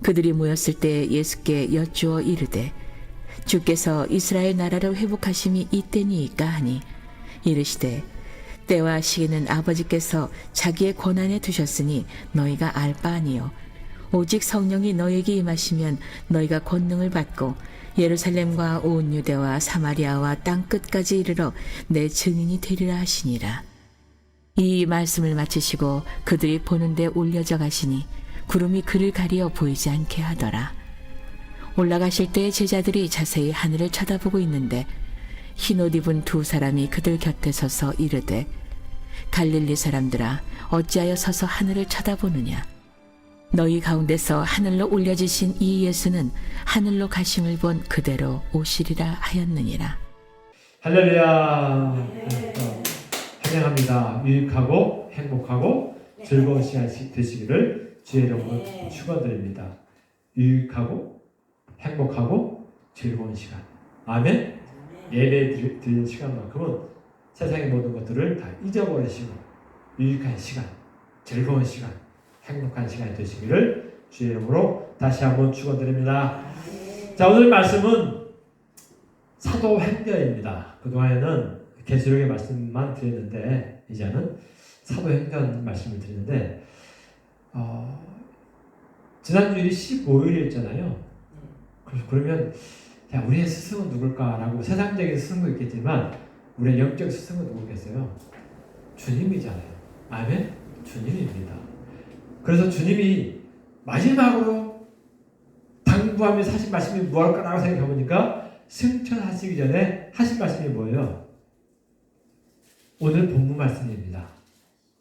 그들이 모였을 때 예수께 여쭈어 이르되 주께서 이스라엘 나라를 회복하심이 이때니이까 하니 이르시되 때와 시기는 아버지께서 자기의 권한에 두셨으니 너희가 알 바 아니요 오직 성령이 너희에게 임하시면 너희가 권능을 받고 예루살렘과 온 유대와 사마리아와 땅 끝까지 이르러 내 증인이 되리라 하시니라. 이 말씀을 마치시고 그들이 보는 데 올려져 가시니 구름이 그를 가리어 보이지 않게 하더라. 올라가실 때에 제자들이 자세히 하늘을 쳐다보고 있는데 흰옷 입은 두 사람이 그들 곁에 서서 이르되 갈릴리 사람들아 어찌하여 서서 하늘을 쳐다보느냐. 너희 가운데서 하늘로 올려지신 이 예수는 하늘로 가심을 본 그대로 오시리라 하였느니라. 할렐루야. 환영합니다. 유익하고 행복하고 즐거운 시간 되시기를 주의 이름으로 축원드립니다. 유익하고 행복하고 즐거운 시간. 아멘. 예배 드리는 시간만큼은 세상의 모든 것들을 다 잊어버리시고 유익한 시간, 즐거운 시간, 행복한 시간이 되시기를 주의 이름으로 다시 한번 축원드립니다. 자, 오늘 말씀은 사도행전입니다. 그동안에는 계시록의 말씀만 드렸는데 이제는 사도행전 말씀을 드리는데 지난주일이 15일이었잖아요. 그러면 야, 우리의 스승은 누굴까라고 세상적인 스승도 있겠지만 우리의 영적 스승은 누구겠어요? 주님이잖아요. 아멘? 주님입니다. 그래서 주님이 마지막으로 당부하면서 하신 말씀이 무엇일까라고 생각해 보니까 승천하시기 전에 하신 말씀이 뭐예요? 오늘 본문 말씀입니다.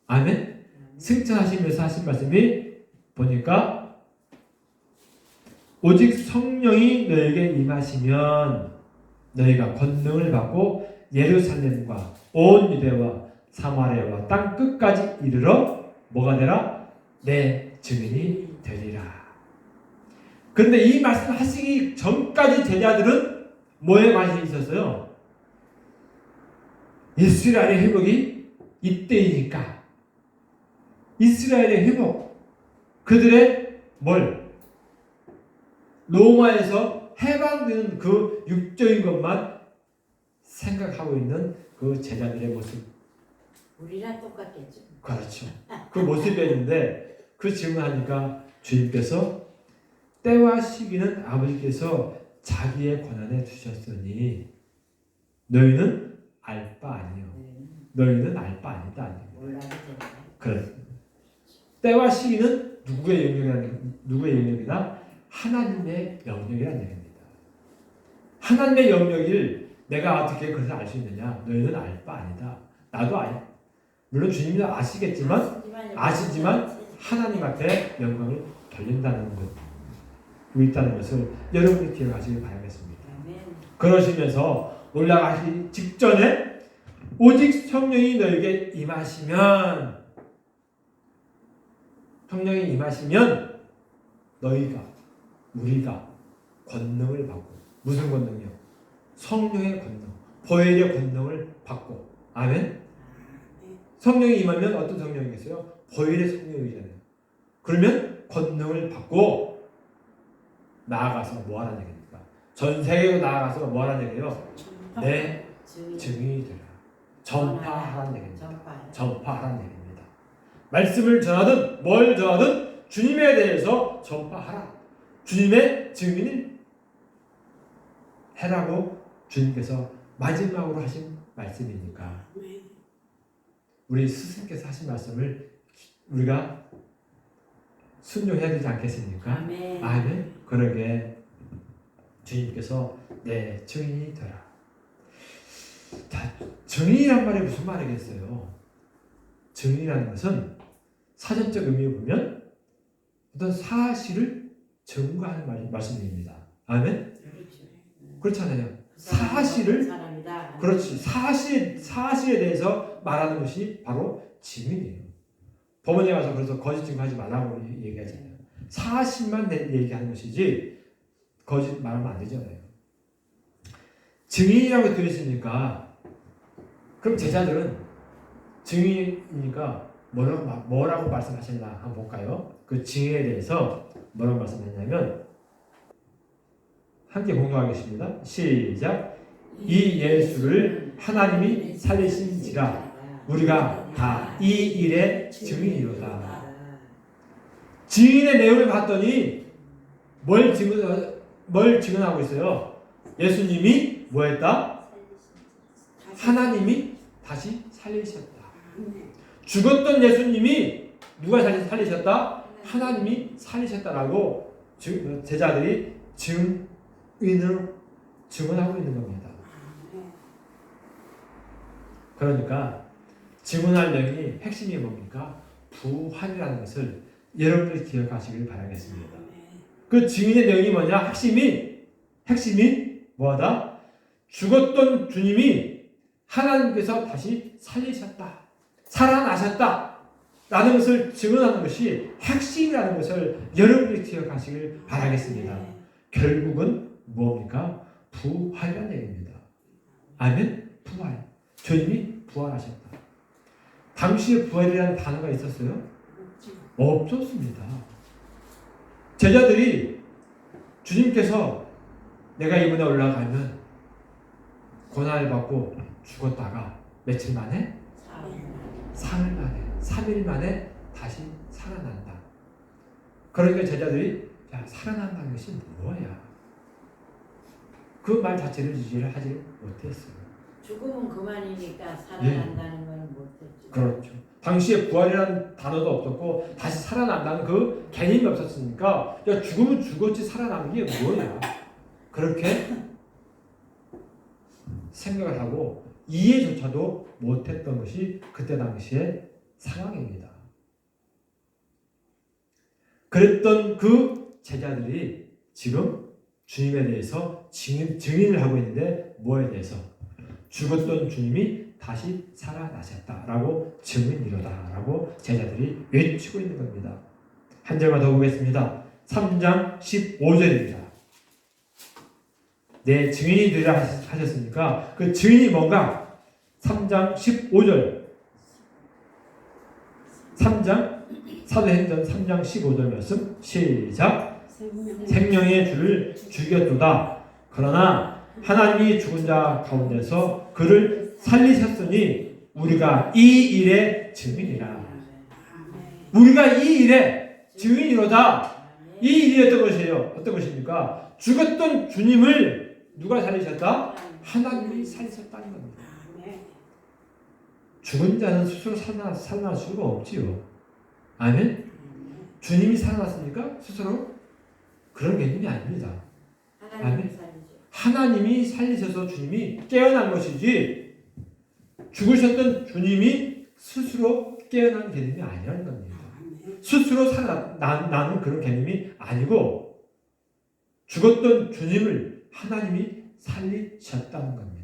아멘? 승천하시면서 하신 말씀이 보니까 오직 성령이 너에게 임하시면 너희가 권능을 받고 예루살렘과 온 유대와 사마리아와 땅 끝까지 이르러 뭐가 되라? 내 증인이 되리라. 그런데 이 말씀 하시기 전까지 제자들은 뭐에 관심이 있었어요? 이스라엘의 회복이 이때이니까. 이스라엘의 회복. 그들의 로마에서 해방되는 그 육적인 것만 생각하고 있는 그 제자들의 모습. 우리랑 똑같겠죠. 그렇죠. 그 모습이었는데 그 질문하니까 주님께서 때와 시기는 아버지께서 자기의 권한에 두셨으니 너희는 알 바 아니요. 너희는 알 바 아니다. 그래. 때와 시기는 누구의 영역이다? 하나님의 영역이라는 얘기입니다. 하나님의 영역을 내가 어떻게 그것을 알 수 있느냐? 너희는 알 바 아니다. 나도 물론 주님도 아시지만 하나님한테 영광을 돌린다는 것, 있다는 것을 여러분이 기억하시길 바라겠습니다. 그러시면서 올라가기 직전에 오직 성령이 너에게 임하시면 우리가 권능을 받고 무슨 권능이요? 성령의 권능, 보혈의 권능을 받고 아멘? 성령이 임하면 어떤 성령이겠어요? 보혈의 성령이잖아요. 그러면 권능을 받고 나아가서 뭐 하라는 얘기입니까? 전 세계로 나아가서 뭐 하라는 얘기예요? 내 증인이 되라. 전파하라는 얘기입니다. 전파하라는 얘기입니다. 말씀을 전하든 뭘 전하든 주님에 대해서 전파하라. 주님의 증인을 해라고 주님께서 마지막으로 하신 말씀이니까 우리 스승께서 하신 말씀을 우리가 순종해야 되지 않겠습니까? 아멘. 그러게 주님께서 내 증인이 되라. 자, 증인이란 말이 무슨 말이겠어요? 증인이라는 것은 사전적 의미를 보면 어떤 사실을 증거하는 말씀입니다. 아멘. 그렇잖아요. 사실을 그렇지. 사실에 대해서 말하는 것이 바로 증인이에요. 법원에 가서 그래서 거짓 증거하지 말라고 얘기하잖아요. 사실만 얘기하는 것이지 거짓 말하면 안 되잖아요. 증인이라고 들으시니까 그럼 제자들은 증인이니까 뭐라고 말씀하셨나 한번 볼까요? 그 증인에 대해서 뭐라고 말씀했냐면 함께 공동하겠습니다. 시작. 이 예수를 하나님이 살리신지라 우리가 다 이 일의 증인이로다. 증인의 내용을 봤더니 뭘 증언하고 있어요? 예수님이 뭐했다? 하나님이 다시 살리셨다. 죽었던 예수님이 누가 다시 살리셨다? 하나님이 살리셨다라고 제자들이 증언하고 있는 겁니다. 그러니까 증언할 내용이 핵심이 뭡니까? 부활이라는 것을 여러분들이 기억하시길 바라겠습니다. 그 증인의 내용이 뭐냐? 핵심이 뭐다? 죽었던 주님이 하나님께서 다시 살리셨다. 살아나셨다. 라는 것을 증언하는 것이 핵심이라는 것을 여러분들이 기억하시길 바라겠습니다. 결국은 뭡니까? 부활이라는 얘기입니다. 아멘? 부활. 주님이 부활하셨다. 당시에 부활이라는 단어가 있었어요? 없었습니다. 제자들이 주님께서 내가 이번에 올라가면 고난을 받고 죽었다가 며칠 만에? 사흘 만에, 3일 만에 다시 살아난다. 그러니까 제자들이 야, 살아난다는 것이 뭐야? 그 말 자체를 이해를 하지 못했어요. 죽으면 그만이니까 살아난다는 건 못했죠. 그렇죠. 당시에 부활이라는 단어도 없었고 다시 살아난다는 그 개념이 없었으니까 야, 죽으면 죽었지 살아나는 게 뭐야? 그렇게 생각을 하고 이해조차도 못했던 것이 그때 당시의 상황입니다. 그랬던 그 제자들이 지금 주님에 대해서 증인을 하고 있는데 뭐에 대해서? 죽었던 주님이 다시 살아나셨다라고 증인이로다라고 제자들이 외치고 있는 겁니다. 한 절만 더 보겠습니다. 3장 15절입니다. 내 증인이 되리라 하셨으니까 그 증인이 뭔가? 3장 15절 3장 사도행전 3장 15절 말씀 시작. 생명의 주를 죽였도다. 그러나 하나님이 죽은 자 가운데서 그를 살리셨으니 우리가 이 일의 증인이라. 우리가 이 일의 증인이로다. 이 일이 어떤 것이에요? 어떤 것입니까? 죽었던 주님을 누가 살리셨다? 하나님이 살리셨다는 겁니다. 죽은 자는 스스로 살아날 수가 없지요. 아멘? 주님이 살아났으니까 스스로 그런 개념이 아닙니다. 하나님이 살리셔서 주님이 깨어난 것이지 죽으셨던 주님이 스스로 깨어난 개념이 아니라는 겁니다. 스스로 살아나는 그런 개념이 아니고 죽었던 주님을 하나님이 살리셨다는 겁니다.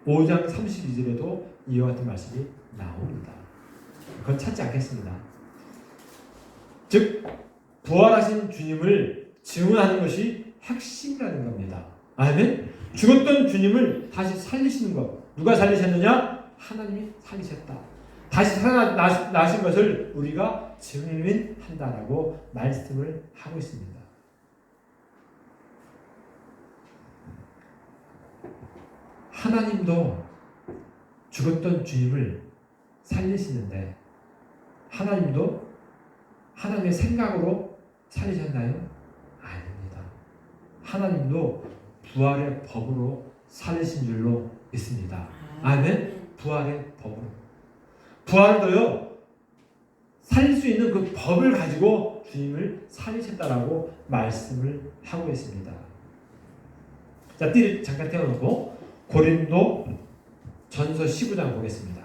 5장 32절에도 이와 같은 말씀이 나옵니다. 그건 찾지 않겠습니다. 즉 부활하신 주님을 증언하는 것이 핵심이라는 겁니다. 아멘? 죽었던 주님을 다시 살리시는 것. 누가 살리셨느냐? 하나님이 살리셨다. 다시 살아나신 것을 우리가 증인한다라고 말씀을 하고 있습니다. 하나님도 죽었던 주님을 살리시는데 하나님도 하나님의 생각으로 살리셨나요? 아닙니다. 하나님도 부활의 법으로 살리신 줄로 믿습니다. 아멘? 부활의 법으로. 부활도요, 살릴 수 있는 그 법을 가지고 주님을 살리셨다라고 말씀을 하고 있습니다. 자, 띠를 잠깐 떼어놓고 고린도 전서 15장 보겠습니다.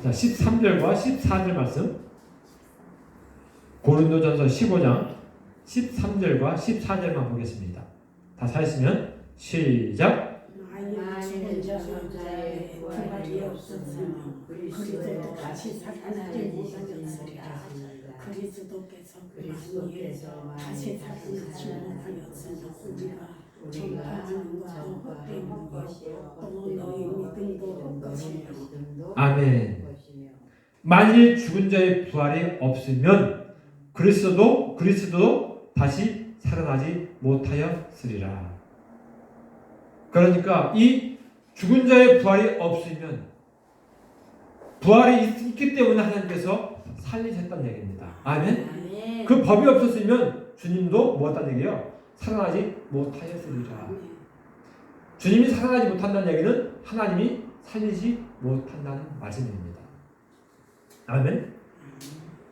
자, 13절과 14절 말씀. 고린도전서 15장 13절과 14절만 보겠습니다. 다 사셨으면 시작. 만일 저자의 부활이 없었으면 그리스도 다시 살아나셨으리라. 그리스도께서 다시 살아나심을 하였으나 우리가 우리가 전파하는 것도 헛된 것이요 또 너희 믿음도 헛것이며. 아멘. 만일 죽은 자의 부활이 없으면 그리스도도 다시 살아나지 못하였으리라. 그러니까 이 죽은 자의 부활이 없으면 부활이 있기 때문에 하나님께서 살리셨다는 얘기입니다. 아멘. 아멘. 그 법이 없었으면 주님도 뭐했다는 얘기예요? 살아나지 못하였으리라. 주님이 살아나지 못한다는 얘기는 하나님이 살리지 못한다는 말씀입니다. 아멘.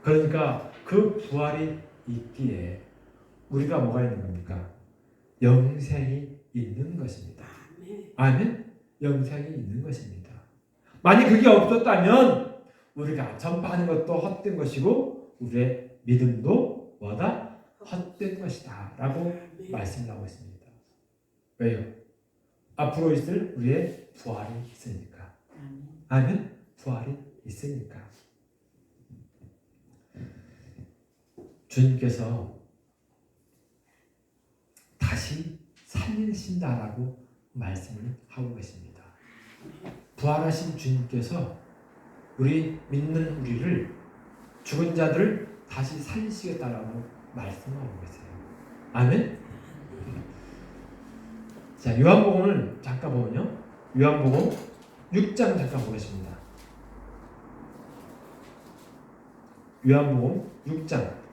그러니까 그 부활이 있기에 우리가 뭐가 있는 겁니까? 영생이 있는 것입니다. 아멘. 영생이 있는 것입니다. 만약 그게 없었다면 우리가 전파하는 것도 헛된 것이고 우리의 믿음도 뭐다? 헛된 것이다 라고 말씀을 하고 있습니다. 왜요? 앞으로 있을 우리의 부활이 있으니까. 아멘. 부활이 있으니까. 주님께서 다시 살리신다라고 말씀을 하고 계십니다. 부활하신 주님께서 우리 믿는 우리를 죽은 자들을 다시 살리시겠다라고 말씀하고 계세요. 아멘. 자, 요한복음을 잠깐 보면요. 요한복음 6장 잠깐 보겠습니다. 요한복음 6장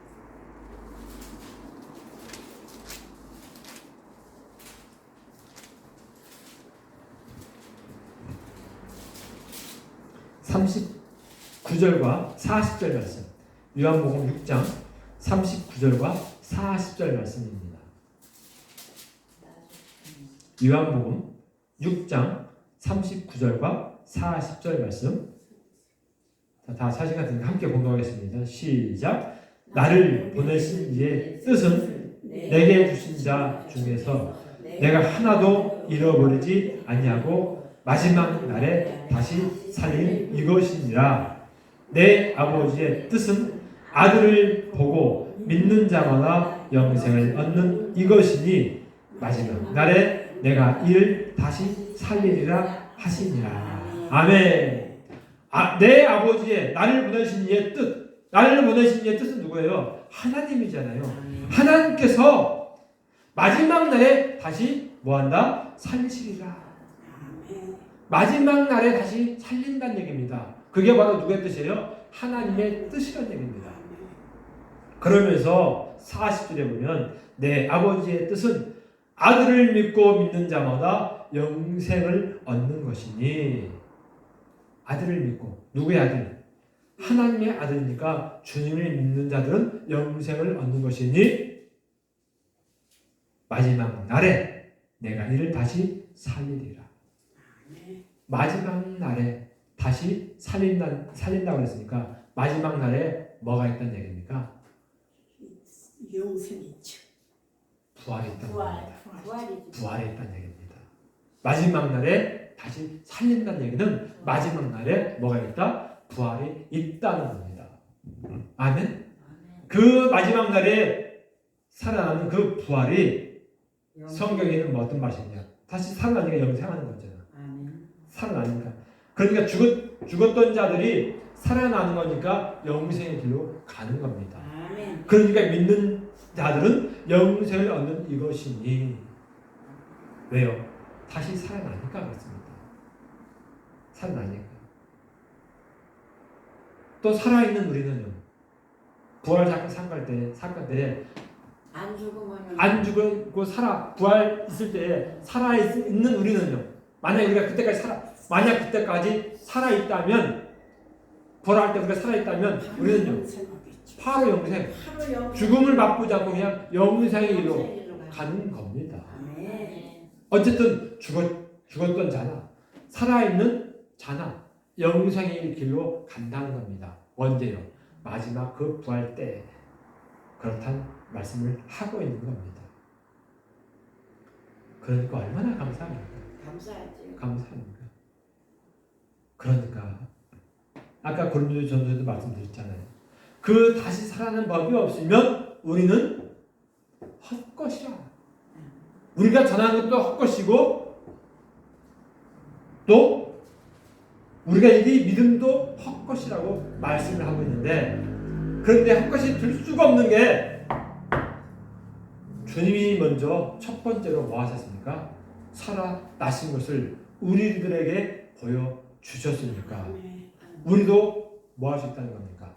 39절과 40절 말씀. 요한복음 6장 39절과 40절 말씀입니다. 요한복음 6장 39절과 40절 말씀. 자, 다 사실 같으니까 함께 공동하겠습니다. 시작. 나를 보내신 이의 뜻은 내게 주신 자 중에서 내가 하나도 잃어버리지 아니하고 마지막 날에 다시 살릴 이것이니라. 내 아버지의 뜻은 아들을 보고 믿는 자마다 영생을 얻는 이것이니 마지막 날에 내가 이를 다시 살리리라 하시니라. 아멘. 내 아버지의 나를 보내신 이의 뜻. 나를 보내신 이의 뜻은 누구예요? 하나님이잖아요. 하나님께서 마지막 날에 다시 뭐한다? 살리시리라. 마지막 날에 다시 살린다는 얘기입니다. 그게 바로 누구의 뜻이에요? 하나님의 뜻이라는 얘기입니다. 그러면서 40절에 보면 내 아버지의 뜻은 아들을 믿고 믿는 자마다 영생을 얻는 것이니. 아들을 믿고. 누구의 아들? 하나님의 아들이니까 주님을 믿는 자들은 영생을 얻는 것이니 마지막 날에 내가 이를 다시 살리리라. 마지막 날에 다시 살린다고 했으니까 마지막 날에 뭐가 있다는 얘기입니까? 영생이 있죠. 부활이 있다는 얘기입니다. 부활이지. 부활이 있다는 얘기입니다. 마지막 날에 다시 살린다는 얘기는 마지막 날에 뭐가 있다? 부활이 있다는 겁니다. 아멘? 그 마지막 날에 살아나는 그 부활이 성경에는 뭐 어떤 말이냐? 다시 살아나니까 영생하는 거잖아. 살아나니까. 그러니까 죽었던 자들이 살아나는 거니까 영생의 길로 가는 겁니다. 아멘. 그러니까 믿는 자들은 영생을 얻는 이것이니. 왜요? 다시 살아나니까 그렇습니다. 살아나니까. 또 살아있는 우리는요. 부활 사건 때 안 죽고 부활 있을 때 살아있는 우리는요. 만약 우리가 그때까지 살아있다면, 부활할 때 우리가 살아있다면, 우리는요, 바로 영생, 죽음을 맛보지 않고 그냥 영생의 길로 가는 겁니다. 어쨌든 죽었던 자나, 살아있는 자나, 영생의 길로 간다는 겁니다. 언제요? 마지막 그 부활 때. 그렇다는 말씀을 하고 있는 겁니다. 그러니까 얼마나 감사합니까? 감사합니다. 그러니까 아까 고린도전서에도 말씀드렸잖아요. 그 다시 살아나는 법이 없으면 우리는 헛것이라. 우리가 전하는 것도 헛것이고 또 우리가 이 믿음도 헛것이라고 말씀을 하고 있는데, 그런데 헛것이 될 수가 없는 게 주님이 먼저 첫 번째로 뭐 하셨습니까? 살아나신 것을 우리들에게 보여주셨으니까 우리도 뭐 할 수 있다는 겁니까?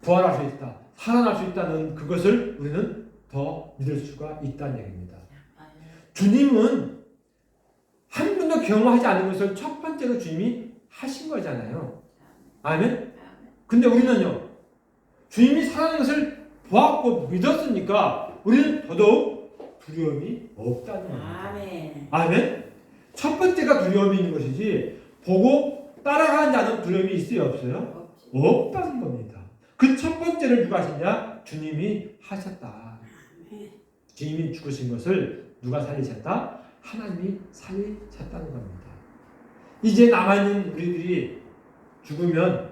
부활할 수 있다. 살아날 수 있다는 그것을 우리는 더 믿을 수가 있다는 얘기입니다. 주님은 한 번도 경험하지 않은 것을 첫 번째로 주님이 하신 거잖아요. 아멘? 근데 우리는요, 주님이 살아난 것을 보았고 믿었으니까 우리는 더더욱 두려움이 없다는 겁니다. 아멘. 아멘? 첫 번째가 두려움이 있는 것이지, 보고 따라가는 자는 두려움이 있어요, 없어요? 없다는 겁니다. 그 첫 번째를 누가 하셨냐? 주님이 하셨다. 주님이 죽으신 것을 누가 살리셨다? 하나님이 살리셨다는 겁니다. 이제 남아있는 우리들이 죽으면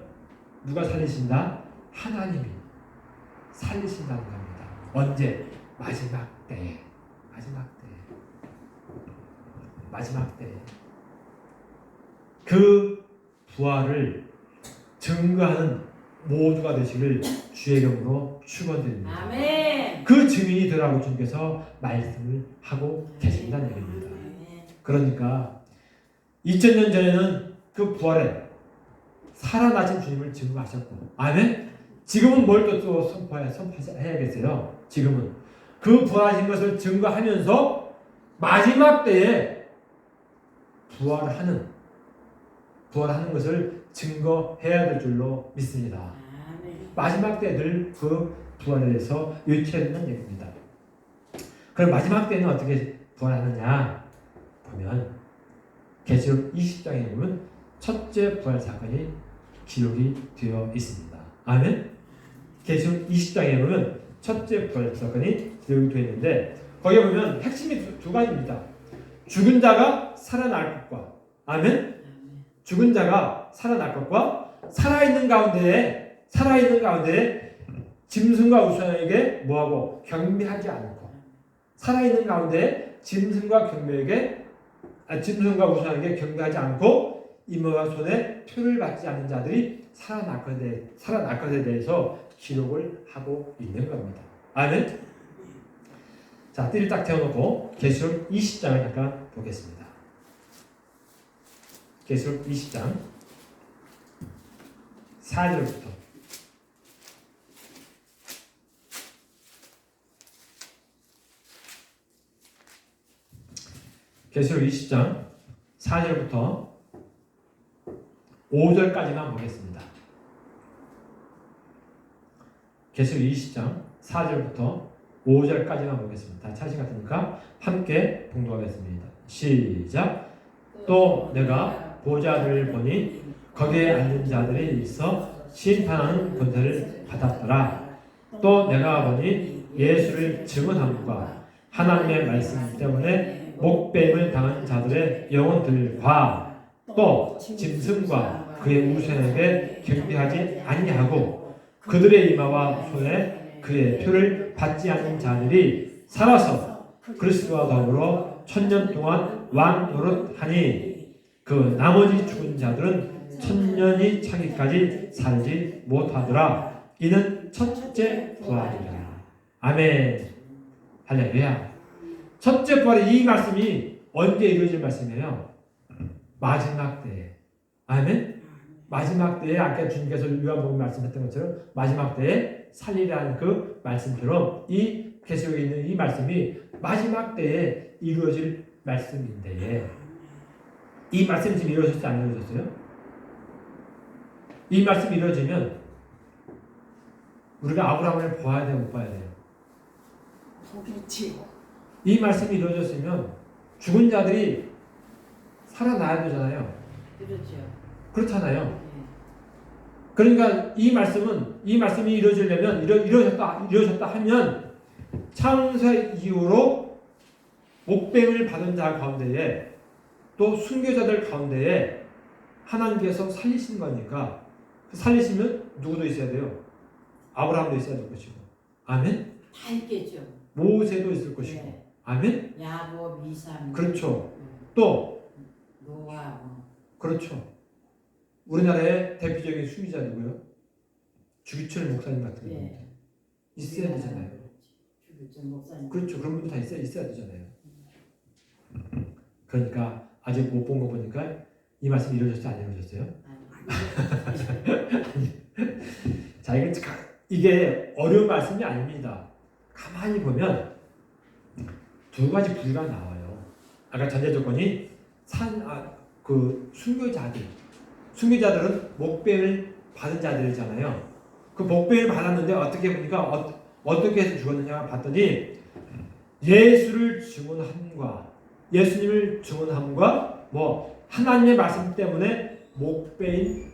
누가 살리신다? 하나님이 살리신다는 겁니다. 언제? 마지막 때에. 마지막 때에. 그 부활을 증거하는 모두가 되시길 주의 이름으로 축원드립니다. 아멘. 그 증인이 되라고 주님께서 말씀을 하고 계신다는 얘기입니다. 그러니까 2000년 전에는 그 부활에 살아나신 주님을 증거하셨고, 아멘? 지금은 뭘 또 선포해야겠어요? 지금은 그 부활하신 것을 증거하면서 마지막 때에 부활하는 것을 증거해야 될 줄로 믿습니다. 마지막 때 늘 그 부활에 대해서 유치해야 된다는 얘기입니다. 그럼 마지막 때는 어떻게 부활하느냐 보면 계시록 20장에 보면 첫째 부활 사건이 기록이 되어 있습니다. 아멘? 계시록 20장에 보면 첫째 부활 사건이 기록이 되어 있는데, 거기에 보면 핵심이 두 가지입니다. 죽은 자가 살아날 것과, 아멘? 죽은 자가 살아날 것과, 살아있는 가운데에 짐승과 우상에게 뭐하고 경배하지 않고, 살아있는 가운데 짐승과 우상에게 경배하지 않고 이마와 손에 표를 받지 않는 자들이 살아날 것에 대해서 기록을 하고 있는 겁니다. 아멘? 자, 띠를 딱 태워놓고 계시록 20장을 잠깐 보겠습니다. 계시록 20장 4절부터 계시록 20장 4절부터 5절까지만 보겠습니다. 계시록 20장 4절부터 5절까지만 보겠습니다. 다 찾으신 것 같으니까 함께 봉독하겠습니다. 시작. 또 내가 보좌를 보니 거기에 앉은 자들이 있어 심판하는 권세를 받았더라. 또 내가 보니 예수를 증언함과 하나님의 말씀 때문에 목뱀을 당한 자들의 영혼들과 또 짐승과 그의 우상에게 경배하지 아니하고 그들의 이마와 손에 그의 표를 받지 않는 자들이 살아서 그리스도와 더불어 1000년 동안 왕노릇하니 그 나머지 죽은 자들은 1000년이 차기까지 살지 못하더라. 이는 첫째 부활이라. 아멘. 할렐루야. 첫째 부활의 이 말씀이 언제 이루어질 말씀이에요? 마지막 때에. 아멘. 마지막 때에 아까 주님께서 요한복음 말씀했던 것처럼 마지막 때에 살리라는 그 말씀처럼 이 계시록에 있는 이 말씀이 마지막 때에 이루어질 말씀인데, 이 말씀이 지금 이루어졌지 안 이루어졌어요? 이 말씀이 이루어지면 우리가 아브라함을 봐야 돼요, 못 봐야 돼요? 보겠지요. 이 말씀이 이루어졌으면 죽은 자들이 살아나야 되잖아요. 그렇죠. 그렇잖아요. 그러니까 이 말씀이 이루어지려면 이루어졌다 하면 창세 이후로 목뱀을 받은 자 가운데에 또 순교자들 가운데에 하나님께서 살리신 거니까, 살리시면 누구도 있어야 돼요? 아브라함도 있어야 될 것이고, 아멘? 다 있겠죠. 모세도 있을 것이고, 네. 아멘? 야곱, 이삭, 그렇죠. 또 노아, 그렇죠. 우리나라의 대표적인 수기자 누구요? 주기철 목사님 같은 분 예. 있어야 되잖아요. 주기철 목사님. 그렇죠. 그런 분들 다 있어야 되잖아요. 그러니까 아직 못 본 거 보니까 이 말씀 이루어졌어요? 안 이루어졌어요? 자, 이게 어려운 말씀이 아닙니다. 가만히 보면 두 가지 부류가 나와요. 아까 전제 조건이 순교자들은 목배를 받은 자들이잖아요. 그 목배를 받았는데 어떻게 보니까 어떻게 해서 죽었느냐 봤더니 예수님을 증언함과 뭐 하나님의 말씀 때문에 목배인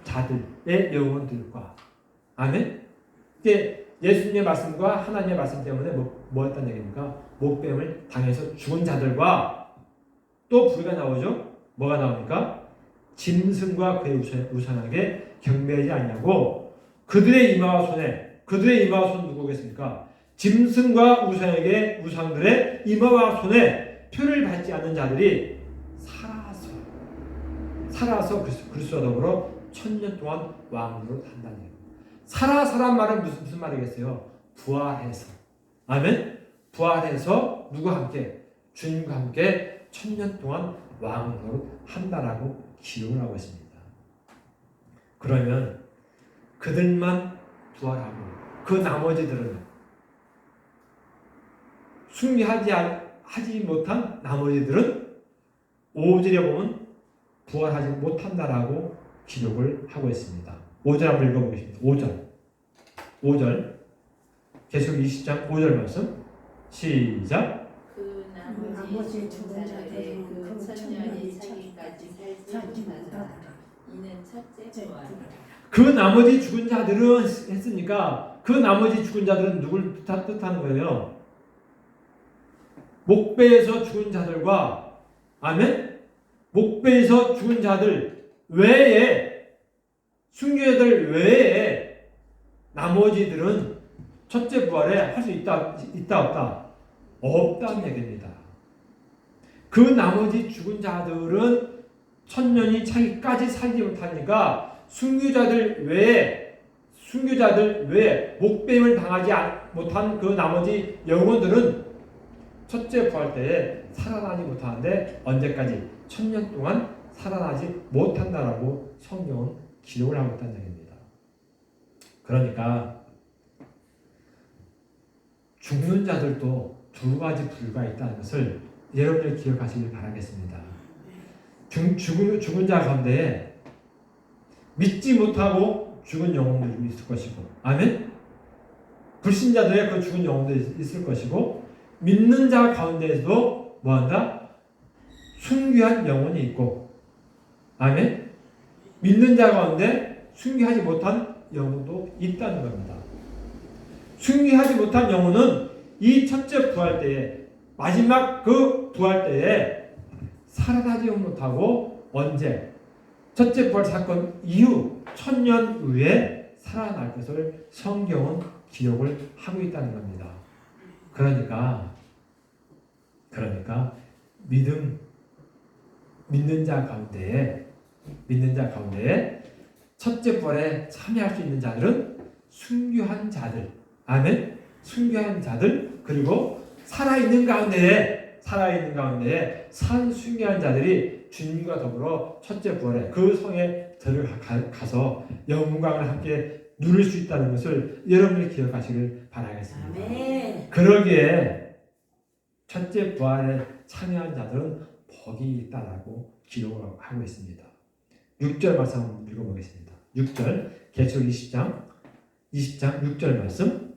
자들의 영혼들과 아멘. 이게 예수님의 말씀과 하나님의 말씀 때문에 뭐였다는 얘기입니까? 목배임을 당해서 죽은 자들과 또 부류가 나오죠. 뭐가 나옵니까? 짐승과 그의 우상에게 경배하지 않냐고. 그들의 이마와 손 누구겠습니까? 짐승과 우상들의 이마와 손에 표를 받지 않는 자들이 살아서 그리스도와 더불어 1000년 동안 왕으로 한다는 얘기예요. 살아서란 말은 무슨 말이겠어요? 부활해서. 아멘? 부활해서 누구와 함께? 주님과 함께 1000년 동안 왕으로 한다라고 기록을 하고 있습니다. 그러면 그들만 부활하고 그 나머지들은 승리하지 못한 나머지들은 5절에 보면 부활하지 못한다라고 기록을 하고 있습니다. 5절 한번 읽어보겠습니다. 5절 계속 20장 5절 말씀 시작. 그 나머지 죽은 자들의 그 천년이 차기까지 살지 못하더라. 이는 첫째 부활. 그 나머지 죽은 자들은 했으니까 그 나머지 죽은 자들은 누굴 뜻하는 거예요? 목배에서 죽은 자들과 아멘? 목배에서 죽은 자들 외에 순교자들 외에 나머지들은 첫째 부활에 할 수 있다 없다? 없다는 얘기입니다. 그 나머지 죽은 자들은 1000년이 차기까지 살지 못하니까 순교자들 외에 목배임을 당하지 못한 그 나머지 영혼들은 첫째 부활 때에 살아나지 못하는데 언제까지? 1000년 동안 살아나지 못한다라고 성경은 기록을 하고 있다는 얘기입니다. 그러니까 죽는 자들도 두 가지 부류가 있다는 것을 여러분들 기억하시길 바라겠습니다. 죽은 자 가운데 믿지 못하고 죽은 영혼들이 있을 것이고 아멘? 불신자들의 그 죽은 영혼들이 있을 것이고 믿는 자 가운데에서도 뭐한다? 순교한 영혼이 있고 아멘? 믿는 자 가운데 순교하지 못한 영혼도 있다는 겁니다. 순교하지 못한 영혼은 이 첫째 부활 때에 마지막 그 부활 때에 살아나지 못하고 언제? 첫째 부활 사건 이후 1000년 후에 살아날 것을 성경은 기록을 하고 있다는 겁니다. 그러니까 믿는 자 가운데에 첫째 부활에 참여할 수 있는 자들은 순교한 자들, 아멘. 순교한 자들 그리고 살아있는 가운데에 순교한 자들이 주님과 더불어 첫째 부활에 그 성에 들어가서 영광을 함께 누릴 수 있다는 것을 여러분이 기억하시길 바라겠습니다. 아멘. 그러기에 첫째 부활에 참여한 자들은 복이 있다라고 기록을 하고 있습니다. 6절 말씀 한번 읽어보겠습니다. 6절 계시록 20장 6절 말씀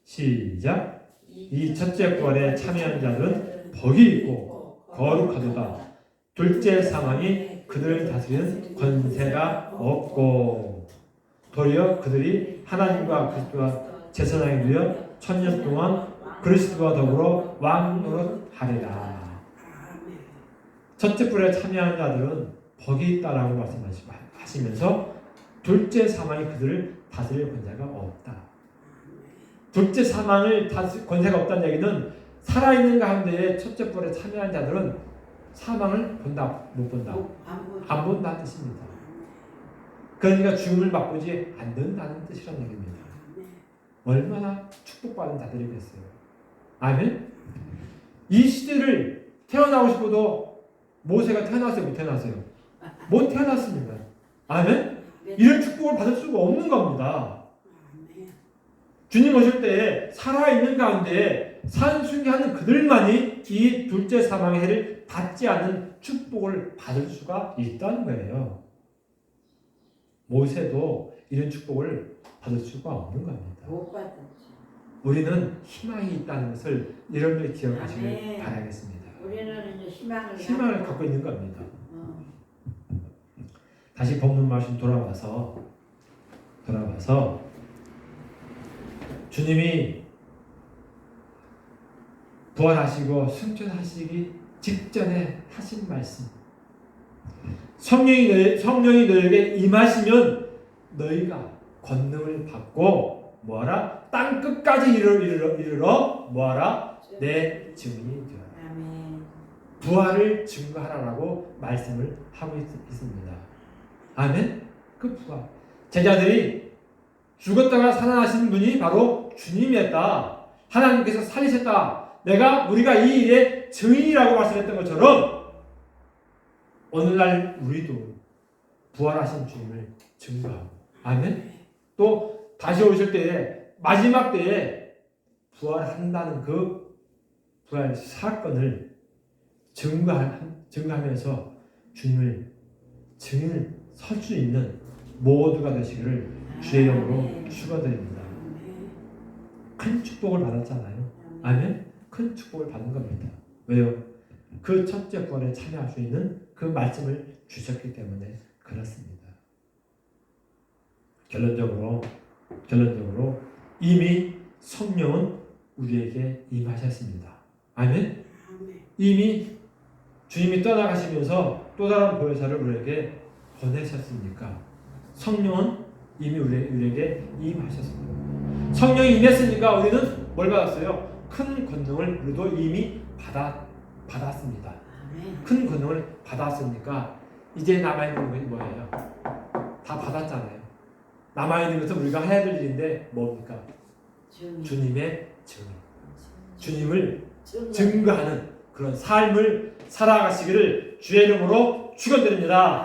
시작. 이 첫째 부활에 참여한 자들은 복이 있고 거룩하도다. 둘째 사망이 그들을 다스리는 권세가 없고 도리어 그들이 하나님과 그리스도와 제사장이 되어 1000년 동안 그리스도와 더불어 왕노릇 하리라. 첫째 부활에 참여한 자들은 복이 있다라고 말씀하시면서 둘째 사망이 그들을 다스릴 권세가 없다. 둘째 사망을 권세가 없다는 얘기는 살아있는 가운데에 첫째 부활에 참여한 자들은 사망을 본다, 못 본다? 안 본다는 뜻입니다. 그러니까 죽음을 맛보지 않는다는 뜻이라는 얘기입니다. 얼마나 축복받은 자들이겠어요. 아멘? 이 시대를 태어나고 싶어도 모세가 태어났어요? 못 태어났어요? 못 태어났습니다. 아멘? 이런 축복을 받을 수가 없는 겁니다. 주님 오실 때 살아있는 가운데 산순기하는 그들만이 이 둘째 사망의 해를 받지 않는 축복을 받을 수가 있다는 거예요. 모세도 이런 축복을 받을 수가 없는 겁니다. 못 받았지. 우리는 희망이 있다는 것을 여러분들이 기억하시길 아멘. 바라겠습니다. 우리는 이제 희망을 갖고 있는 겁니다. 어. 다시 본문 말씀 돌아와서 주님이 부활하시고 승천하시기 직전에 하신 말씀, 성령이 너에게 임하시면 너희가 권능을 받고 뭐하라? 땅 끝까지 이르러 뭐하라? 내 증인이 되어라. 아멘. 부활을 증거하라라고 말씀을 하고 있습니다. 아멘? 그 부활. 제자들이 죽었다가 살아나신 분이 바로 주님이었다. 하나님께서 살리셨다. 우리가 이 일의 증인이라고 말씀했던 것처럼 오늘날 우리도 부활하신 주님을 증거하고, 아멘? 또 다시 오실 때에 마지막 때에 부활한다는 그 부활 사건을 증거하면서 주님을 증인을 설 수 있는 모두가 되시기를 주의 이름으로 축원드립니다. 큰 축복을 받았잖아요. 아멘? 큰 축복을 받은 겁니다. 왜요? 그 첫째 부활에 참여할 수 있는 그 말씀을 주셨기 때문에 그렇습니다. 결론적으로 이미 성령은 우리에게 임하셨습니다. 아멘? 이미 주님이 떠나가시면서 또 다른 보혜사를 우리에게 보내셨으니까 성령은 이미 우리에게 임하셨습니다. 성령이 임했으니까 우리는 뭘 받았어요? 큰 권능을 우리도 이미 받았습니다. 큰 권능을 받았으니까 이제 남아있는 것이 뭐예요? 다 받았잖아요. 남아있는 것은 우리가 해야 될 일인데 뭡니까? 주님의 증인. 주님을 증거하는 그런 삶을 살아가시기를 주의 이름으로 축원드립니다.